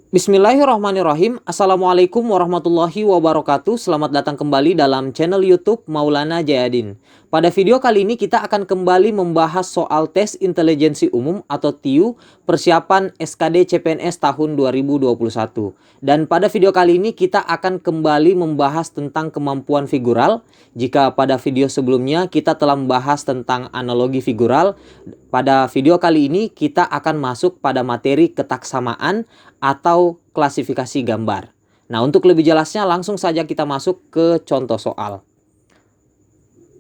Bismillahirrahmanirrahim. Assalamualaikum warahmatullahi wabarakatuh. Selamat datang kembali dalam channel YouTube Maulana Jayadin. Pada video kali ini kita akan kembali membahas soal tes intelijensi umum atau TIU persiapan SKD CPNS tahun 2021. Dan pada video kali ini kita akan kembali membahas tentang kemampuan figural. Jika pada video sebelumnya kita telah membahas tentang analogi figural, pada video kali ini kita akan masuk pada materi ketaksamaan atau klasifikasi gambar. Nah, untuk lebih jelasnya langsung saja kita masuk ke contoh soal.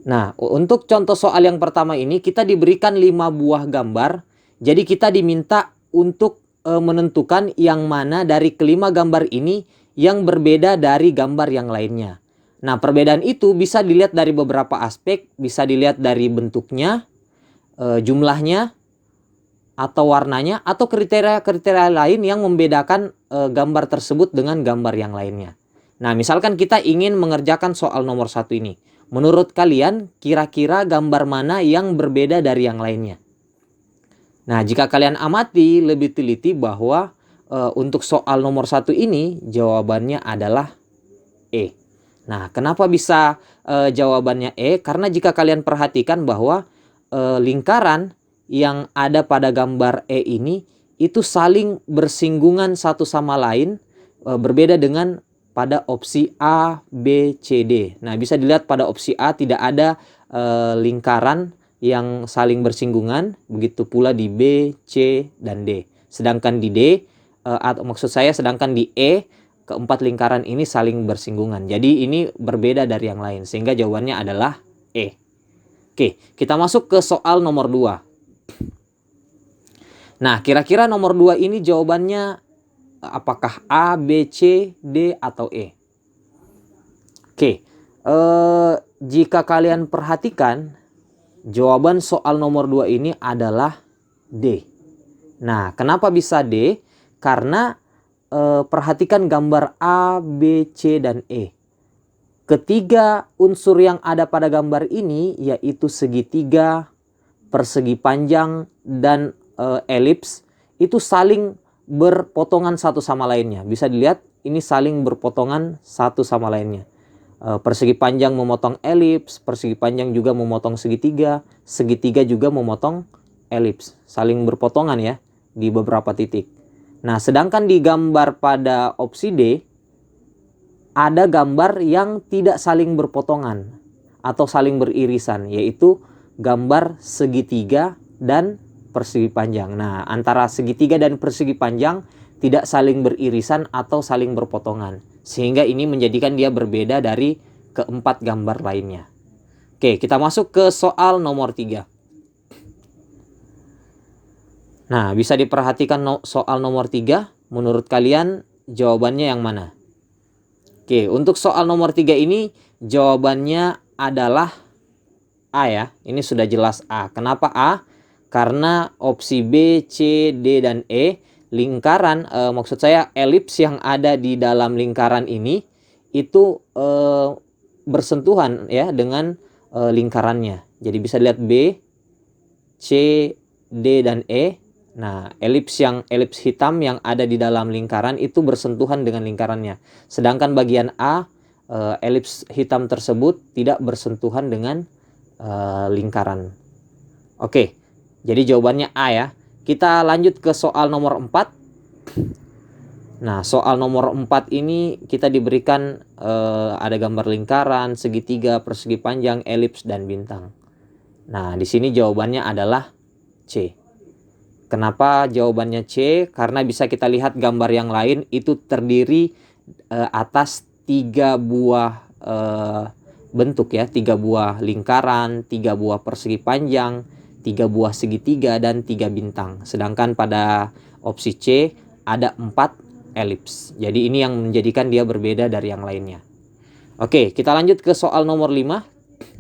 Nah, untuk contoh soal yang pertama ini kita diberikan 5 buah gambar. Jadi kita diminta untuk menentukan yang mana dari kelima gambar ini yang berbeda dari gambar yang lainnya. Nah, perbedaan itu bisa dilihat dari beberapa aspek, bisa dilihat dari bentuknya, jumlahnya, atau warnanya, atau kriteria-kriteria lain yang membedakan gambar tersebut dengan gambar yang lainnya. Nah, misalkan kita ingin mengerjakan soal nomor 1 ini. Menurut kalian, kira-kira gambar mana yang berbeda dari yang lainnya? Nah, jika kalian amati lebih teliti bahwa untuk soal nomor 1 ini, jawabannya adalah E. Nah, kenapa bisa jawabannya E? Karena jika kalian perhatikan bahwa lingkaran yang ada pada gambar E ini itu saling bersinggungan satu sama lain, berbeda dengan pada opsi A, B, C, D. Nah, bisa dilihat pada opsi A tidak ada lingkaran yang saling bersinggungan, begitu pula di B, C, dan D. Sedangkan di D, sedangkan di E, keempat lingkaran ini saling bersinggungan. Jadi ini berbeda dari yang lain, sehingga jawabannya adalah E. Oke, kita masuk ke soal nomor 2. Nah, kira-kira nomor 2 ini jawabannya apakah A, B, C, D, atau E? Oke, jika kalian perhatikan, jawaban soal nomor 2 ini adalah D. Nah, kenapa bisa D? Karena perhatikan gambar A, B, C, dan E. Ketiga unsur yang ada pada gambar ini yaitu segitiga, persegi panjang, dan elips itu saling berpotongan satu sama lainnya. Bisa dilihat ini saling berpotongan satu sama lainnya. Persegi panjang memotong elips, persegi panjang juga memotong segitiga, segitiga juga memotong elips. Saling berpotongan ya di beberapa titik. Nah, sedangkan di gambar pada opsi D ada gambar yang tidak saling berpotongan atau saling beririsan, yaitu gambar segitiga dan persegi panjang. Nah, antara segitiga dan persegi panjang tidak saling beririsan atau saling berpotongan, sehingga ini menjadikan dia berbeda dari keempat gambar lainnya. Oke, kita masuk ke soal nomor 3. Nah, bisa diperhatikan soal nomor 3, menurut kalian jawabannya yang mana? Oke, untuk soal nomor 3 ini jawabannya adalah A ya. Ini sudah jelas A. Kenapa A? Karena opsi B, C, D, dan E, lingkaran, maksud saya elips yang ada di dalam lingkaran ini itu bersentuhan ya dengan lingkarannya. Jadi bisa lihat B, C, D, dan E. Nah, elips hitam yang ada di dalam lingkaran itu bersentuhan dengan lingkarannya. Sedangkan bagian A, elips hitam tersebut tidak bersentuhan dengan lingkaran. Oke. Jadi jawabannya A ya. Kita lanjut ke soal nomor 4. Nah, soal nomor 4 ini kita diberikan ada gambar lingkaran, segitiga, persegi panjang, elips, dan bintang. Nah, di sini jawabannya adalah C. Kenapa jawabannya C? Karena bisa kita lihat gambar yang lain itu terdiri atas 3 buah bentuk ya, 3 buah lingkaran, 3 buah persegi panjang, 3 buah segitiga, dan 3 bintang. Sedangkan pada opsi C ada 4 elips. Jadi ini yang menjadikan dia berbeda dari yang lainnya. Oke, kita lanjut ke soal nomor 5.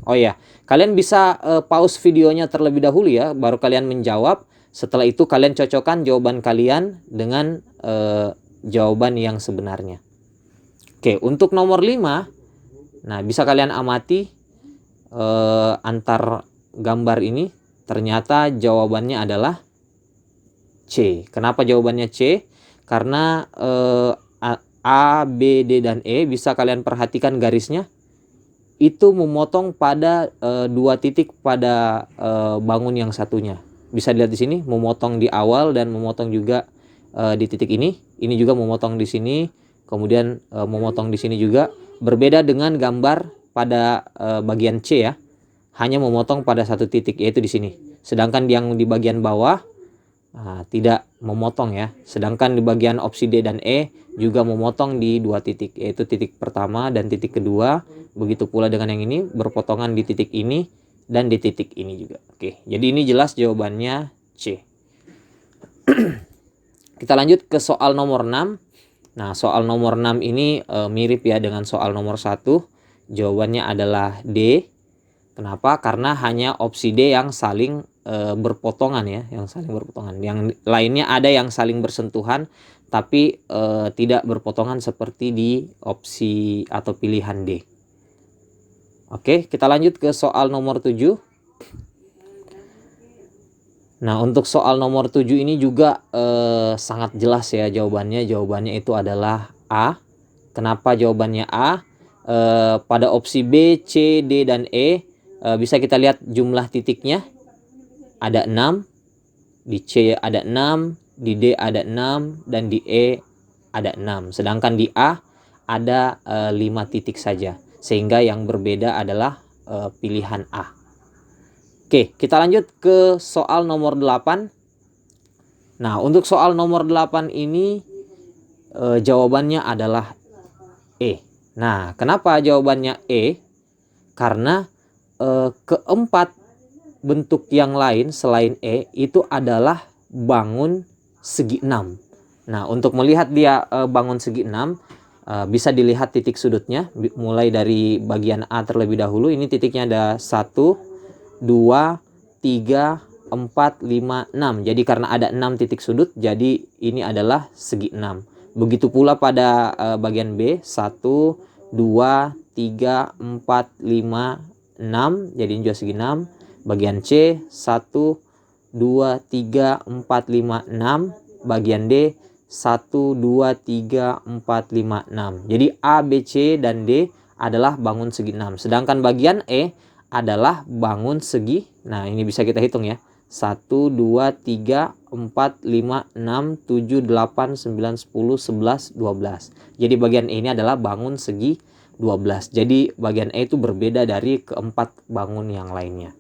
Oh ya, kalian bisa pause videonya terlebih dahulu ya, baru kalian menjawab. Setelah itu kalian cocokkan jawaban kalian dengan jawaban yang sebenarnya. Oke, untuk nomor 5, nah bisa kalian amati antar gambar ini. Ternyata jawabannya adalah C. Kenapa jawabannya C? Karena A, B, D, dan E bisa kalian perhatikan garisnya itu memotong pada dua titik pada bangun yang satunya. Bisa dilihat di sini memotong di awal dan memotong juga di titik ini. Ini juga memotong di sini, kemudian memotong di sini juga. Berbeda dengan gambar pada bagian C ya. Hanya memotong pada satu titik, yaitu di sini. Sedangkan yang di bagian bawah tidak memotong ya. Sedangkan di bagian opsi D dan E juga memotong di dua titik, yaitu titik pertama dan titik kedua. Begitu pula dengan yang ini berpotongan di titik ini dan di titik ini juga. Oke, jadi ini jelas jawabannya C. Kita lanjut ke soal nomor 6. Nah, soal nomor 6 ini mirip ya dengan soal nomor 1. Jawabannya adalah D. Kenapa? Karena hanya opsi D yang saling berpotongan ya, yang saling berpotongan. Yang lainnya ada yang saling bersentuhan tapi tidak berpotongan seperti di opsi atau pilihan D. Oke, kita lanjut ke soal nomor 7. Nah, untuk soal nomor 7 ini juga sangat jelas ya jawabannya. Jawabannya itu adalah A. Kenapa jawabannya A? Pada opsi B, C, D, dan E bisa kita lihat jumlah titiknya ada 6, di C ada 6, di D ada 6, dan di E ada 6. Sedangkan di A ada 5 titik saja. Sehingga yang berbeda adalah pilihan A. Oke, kita lanjut ke soal nomor 8. Nah, untuk soal nomor 8 ini jawabannya adalah E. Nah, kenapa jawabannya E? Karena keempat bentuk yang lain selain E itu adalah bangun segi 6. Nah, untuk melihat dia bangun segi 6, bisa dilihat titik sudutnya. Mulai dari bagian A terlebih dahulu. Ini titiknya ada 1, 2, 3, 4, 5, 6. Jadi karena ada 6 titik sudut, jadi ini adalah segi 6. Begitu pula pada bagian B, 1, 2, 3, 4, 5, 6. Jadi ini juga segi 6. Bagian C 1, 2, 3, 4, 5, 6. Bagian D 1, 2, 3, 4, 5, 6. Jadi A, B, C, dan D adalah bangun segi 6. Sedangkan bagian E adalah bangun segi, nah ini bisa kita hitung ya. 1, 2, 3, 4, 5, 6, 7, 8, 9, 10, 11, 12. Jadi bagian E ini adalah bangun segi 12. Jadi bagian E itu berbeda dari keempat bangun yang lainnya.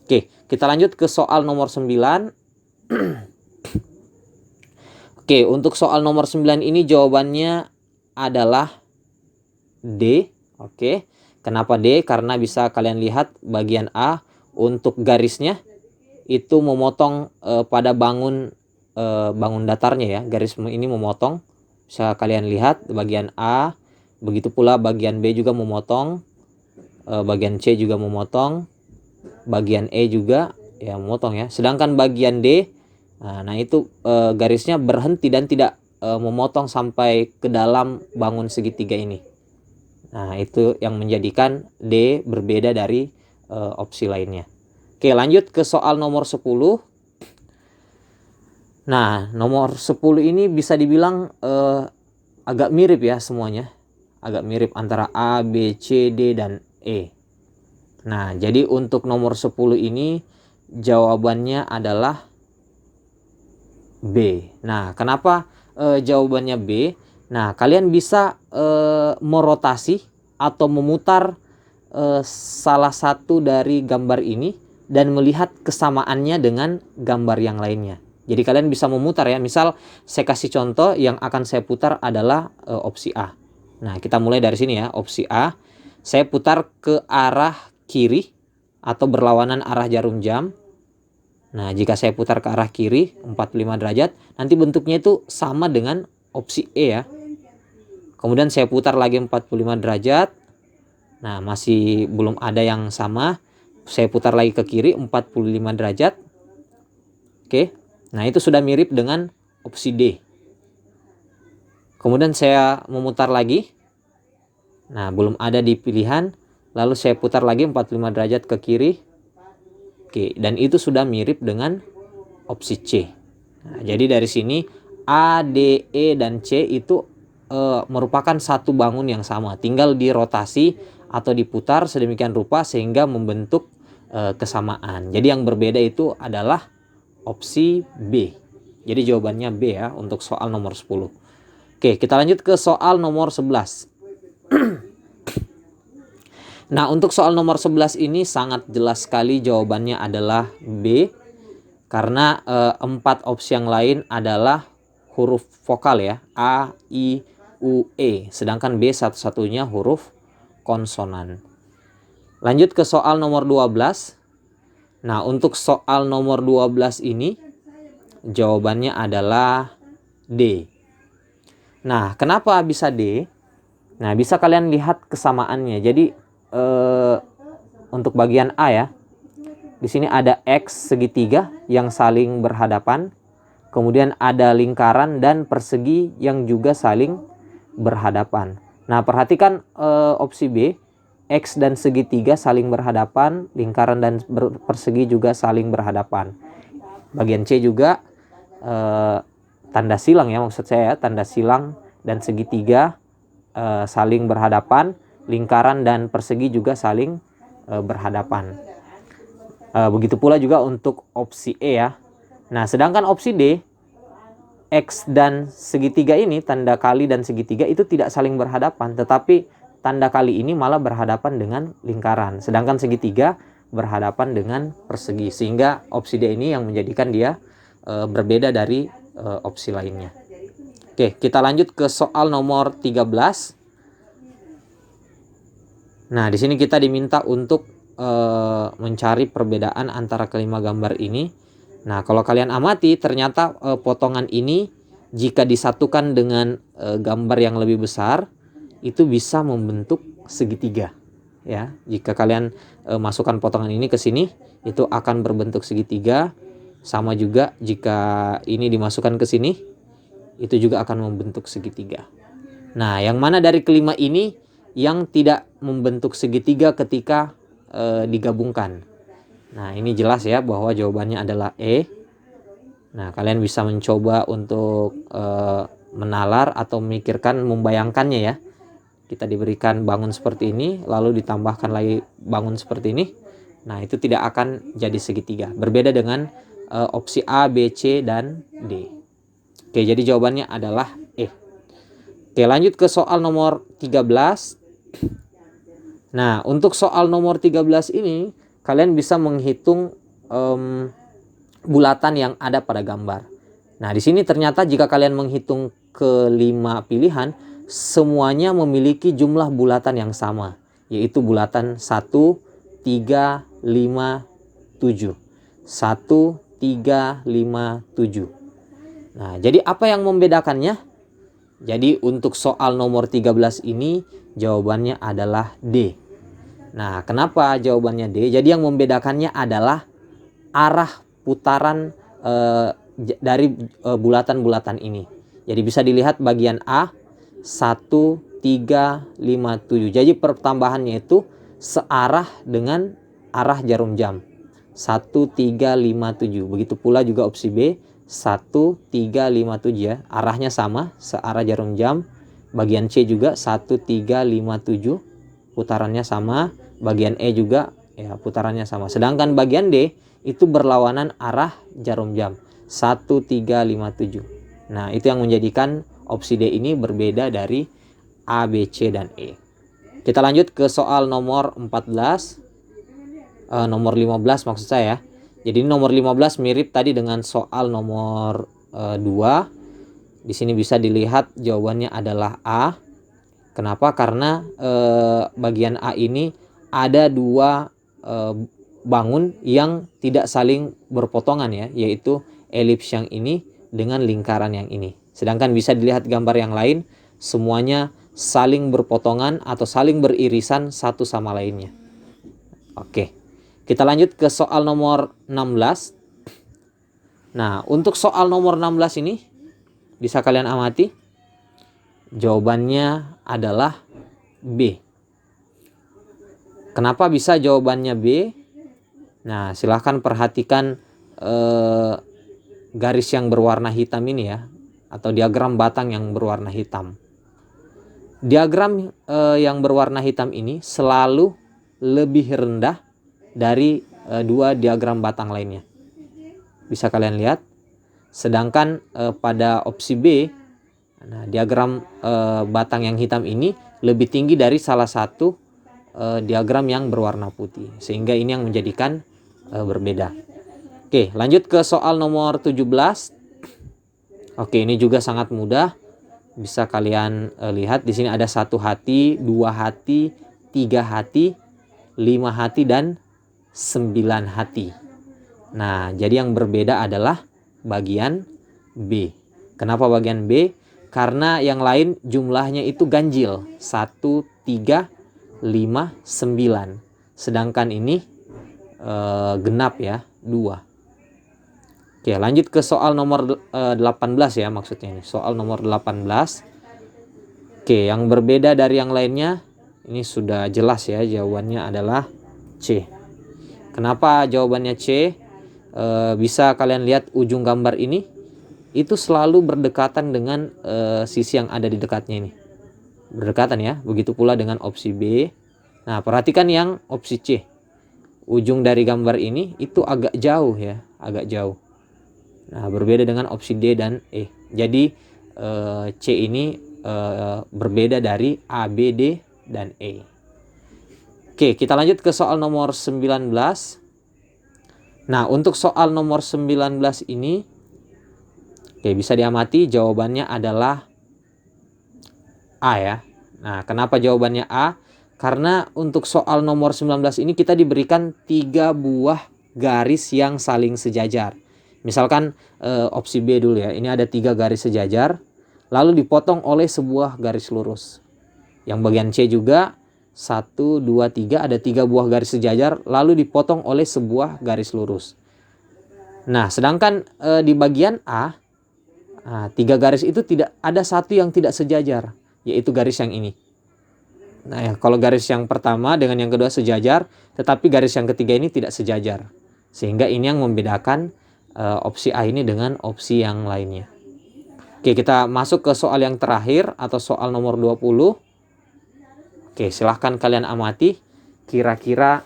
Oke, kita lanjut ke soal nomor 9. Oke, untuk soal nomor 9 ini jawabannya adalah D. Oke, kenapa D? Karena bisa kalian lihat bagian A untuk garisnya itu memotong pada bangun datarnya ya. Garis ini memotong. Bisa kalian lihat bagian A. Begitu pula bagian B juga memotong. Bagian C juga memotong. Bagian E juga ya memotong ya. Sedangkan bagian D, nah itu garisnya berhenti dan tidak memotong sampai ke dalam bangun segitiga ini. Nah, itu yang menjadikan D berbeda dari opsi lainnya. Oke, lanjut ke soal nomor 10. Nah, nomor 10 ini bisa dibilang agak mirip ya semuanya. Agak mirip antara A, B, C, D, dan E. Nah, jadi untuk nomor 10 ini jawabannya adalah B. Nah, kenapa jawabannya B? Nah, kalian bisa merotasi atau memutar salah satu dari gambar ini dan melihat kesamaannya dengan gambar yang lainnya. Jadi kalian bisa memutar ya. Misal saya kasih contoh, yang akan saya putar adalah opsi A. Nah, kita mulai dari sini ya. Opsi A, saya putar ke arah kiri atau berlawanan arah jarum jam. Nah, jika saya putar ke arah kiri 45 derajat, nanti bentuknya itu sama dengan opsi E ya. Kemudian saya putar lagi 45 derajat. Nah, masih belum ada yang sama. Saya putar lagi ke kiri 45 derajat. Oke. Nah, itu sudah mirip dengan opsi D. Kemudian saya memutar lagi. Nah, belum ada di pilihan. Lalu saya putar lagi 45 derajat ke kiri. Oke, dan itu sudah mirip dengan opsi C. Nah, jadi dari sini A, D, E, dan C itu merupakan satu bangun yang sama. Tinggal dirotasi atau diputar sedemikian rupa sehingga membentuk kesamaan. Jadi yang berbeda itu adalah opsi B. Jadi jawabannya B ya untuk soal nomor 10. Oke, kita lanjut ke soal nomor 11. Nah, untuk soal nomor 11 ini sangat jelas sekali jawabannya adalah B. Karena 4 opsi yang lain adalah huruf vokal ya. A, I, U, E. Sedangkan B satu-satunya huruf konsonan. Lanjut ke soal nomor 12. Nah, untuk soal nomor 12 ini jawabannya adalah D. Nah, kenapa bisa D? Nah, bisa kalian lihat kesamaannya. Jadi untuk bagian A ya, di sini ada X segitiga yang saling berhadapan, kemudian ada lingkaran dan persegi yang juga saling berhadapan. Nah, perhatikan opsi B, X dan segitiga saling berhadapan, lingkaran dan persegi juga saling berhadapan. Bagian C juga tanda silang ya, maksud saya tanda silang dan segitiga saling berhadapan, lingkaran dan persegi juga saling berhadapan. Begitu pula juga untuk opsi E ya. Nah, sedangkan opsi D, X dan segitiga ini, tanda kali dan segitiga itu tidak saling berhadapan, tetapi tanda kali ini malah berhadapan dengan lingkaran, sedangkan segitiga berhadapan dengan persegi, sehingga opsi D ini yang menjadikan dia berbeda dari opsi lainnya. Oke, kita lanjut ke soal nomor 13. Nah, di sini kita diminta untuk mencari perbedaan antara kelima gambar ini. Nah, kalau kalian amati, ternyata potongan ini jika disatukan dengan gambar yang lebih besar, itu bisa membentuk segitiga. Ya, jika kalian masukkan potongan ini ke sini, itu akan berbentuk segitiga. Sama juga jika ini dimasukkan ke sini, itu juga akan membentuk segitiga. Nah, yang mana dari kelima ini yang tidak membentuk segitiga ketika digabungkan? Nah, ini jelas ya bahwa jawabannya adalah E. Nah, kalian bisa mencoba untuk menalar atau memikirkan, membayangkannya ya. Kita diberikan bangun seperti ini, lalu ditambahkan lagi bangun seperti ini. Nah, itu tidak akan jadi segitiga. Berbeda dengan opsi A, B, C, dan D. Oke, jadi jawabannya adalah E. Oke, lanjut ke soal nomor 13. Nah, untuk soal nomor 13 ini, kalian bisa menghitung bulatan yang ada pada gambar. Nah, di sini ternyata jika kalian menghitung kelima pilihan, semuanya memiliki jumlah bulatan yang sama, yaitu bulatan 1, 3, 5, 7. 1, 3, 5, 7. Nah, jadi apa yang membedakannya? Jadi untuk soal nomor 13 ini jawabannya adalah D. Nah, kenapa jawabannya D? Jadi yang membedakannya adalah arah putaran dari bulatan-bulatan ini. Jadi bisa dilihat bagian A 1, 3, 5, 7. Jadi pertambahannya itu searah dengan arah jarum jam. 1, 3, 5, 7. Begitu pula juga opsi B 1, 3, 5, 7 ya. Arahnya sama, searah jarum jam. Bagian C juga 1, 3, 5, 7. Putarannya sama. Bagian E juga ya putarannya sama. Sedangkan bagian D itu berlawanan arah jarum jam. 1, 3, 5, 7. Nah, itu yang menjadikan opsi D ini berbeda dari A, B, C, dan E. Kita lanjut ke soal nomor 14. Nomor 15 maksud saya. Jadi nomor 15 mirip tadi dengan soal nomor 2. Di sini bisa dilihat jawabannya adalah A. Kenapa? Karena bagian A ini ada dua bangun yang tidak saling berpotongan ya, yaitu elips yang ini dengan lingkaran yang ini. Sedangkan bisa dilihat gambar yang lain, semuanya saling berpotongan atau saling beririsan satu sama lainnya. Oke, kita lanjut ke soal nomor 16. Nah, untuk soal nomor 16 ini bisa kalian amati, jawabannya adalah B. Kenapa bisa jawabannya B? Nah, silahkan perhatikan garis yang berwarna hitam ini ya. atau diagram batang yang berwarna hitam. Diagram yang berwarna hitam ini selalu lebih rendah dari dua diagram batang lainnya. Bisa kalian lihat. Sedangkan pada opsi B, nah, diagram batang yang hitam ini lebih tinggi dari salah satu diagram yang berwarna putih. Sehingga ini yang menjadikan berbeda. Oke, lanjut ke soal nomor 17. Oke, ini juga sangat mudah. Bisa kalian lihat di sini ada 1 hati, 2 hati, 3 hati, 5 hati, dan 9 hati. Nah, jadi yang berbeda adalah bagian B. Kenapa bagian B? Karena yang lain jumlahnya itu ganjil. 1, 3, 5, 9. Sedangkan ini genap ya, 2. Oke, lanjut ke soal nomor 18 ya, maksudnya ini. Soal nomor 18. Oke, yang berbeda dari yang lainnya, ini sudah jelas ya, jawabannya adalah C. Kenapa jawabannya C? Bisa kalian lihat ujung gambar ini, itu selalu berdekatan dengan sisi yang ada di dekatnya ini. Berdekatan ya, begitu pula dengan opsi B. Nah, perhatikan yang opsi C. Ujung dari gambar ini itu agak jauh ya, agak jauh. Nah, berbeda dengan opsi D dan E. Jadi C ini berbeda dari A, B, D, dan E. Oke, kita lanjut ke soal nomor 19. Nah, untuk soal nomor 19 ini, oke, bisa diamati jawabannya adalah A ya. Nah, kenapa jawabannya A? Karena untuk soal nomor 19 ini kita diberikan 3 buah garis yang saling sejajar. Misalkan opsi B dulu ya. Ini ada 3 garis sejajar, lalu dipotong oleh sebuah garis lurus. Yang bagian C juga 1, 2, 3 ada 3 buah garis sejajar, lalu dipotong oleh sebuah garis lurus. Nah, sedangkan di bagian A, 3 garis itu tidak ada satu yang tidak sejajar, yaitu garis yang ini. Nah ya, kalau garis yang pertama dengan yang kedua sejajar, tetapi garis yang ketiga ini tidak sejajar. Sehingga ini yang membedakan opsi A ini dengan opsi yang lainnya. Oke, kita masuk ke soal yang terakhir atau soal nomor 20. Oke, silahkan kalian amati kira-kira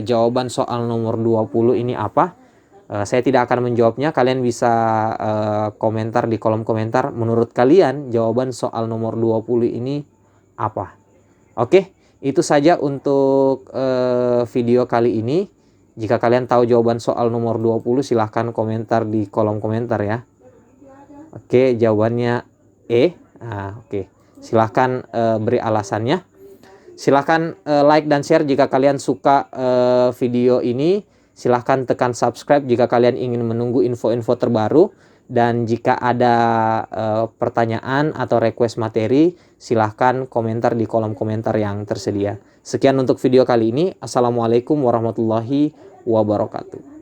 jawaban soal nomor 20 ini apa. Saya tidak akan menjawabnya, kalian bisa komentar di kolom komentar menurut kalian jawaban soal nomor 20 ini apa. Oke, itu saja untuk video kali ini. Jika kalian tahu jawaban soal nomor 20, silahkan komentar di kolom komentar ya. Oke, jawabannya E. Nah, oke. Silahkan beri alasannya. Silahkan like dan share jika kalian suka video ini. Silahkan tekan subscribe jika kalian ingin menunggu info-info terbaru. Dan jika ada pertanyaan atau request materi, silahkan komentar di kolom komentar yang tersedia. Sekian untuk video kali ini. Assalamualaikum warahmatullahi wabarakatuh.